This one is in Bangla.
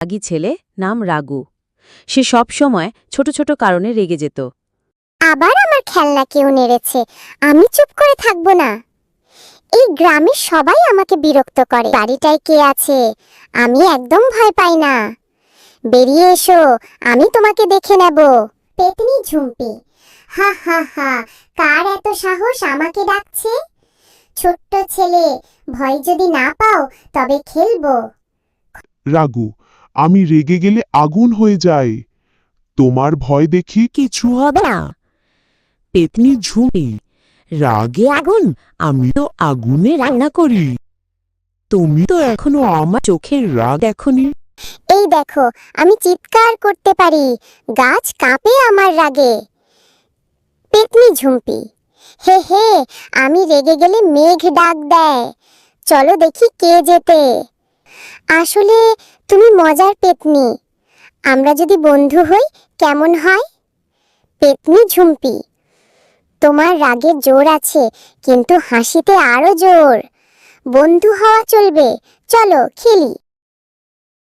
রাগী ছেলে নাম রাগু। সে সব সময় ছোট ছোট কারণে রেগে যেত। আবার আমার খেলনা কেউ নেড়েছে, আমি চুপ করে থাকবো না। এই গ্রামের সবাই আমাকে বিরক্ত করে। বাড়িটায় কে আছে? আমি একদম ভয় পাই না। বেরিয়ে এসো, আমি তোমাকে দেখে নেব। পেতনি ঝুম্পি, হা হা হা, কার এত সাহস আমাকে ডাকছে? ছোট্ট ছেলে, ভয় যদি না পাও তবে খেলবো। রাগু, আমি রেগে গেলে আগুন হয়ে যায়। তোমার ভয় দেখি কিছু হবে না। পেতনি ঝুঁপি, রাগে আগুন? আমি তো আগুনে রান্না করি। তুমি তো এখনো আমার চোখের রাগ দেখনি। এই দেখো, আমি চিৎকার করতে পারি, গাছ কাঁপে আমার রাগে। পেতনি ঝুম্পি, হে হে, আমি রেগে গেলে মেঘ ডাক দেয়। চলো দেখি কে জেতে। আসলে তুমি মজার পেতনি। আমরা যদি বন্ধু হই কেমন হয়? পেতনি ঝুম্পি, তোমার রাগের জোর আছে, কিন্তু হাসিতে আরো জোর। বন্ধু হওয়া চলবে, চলো খেলি।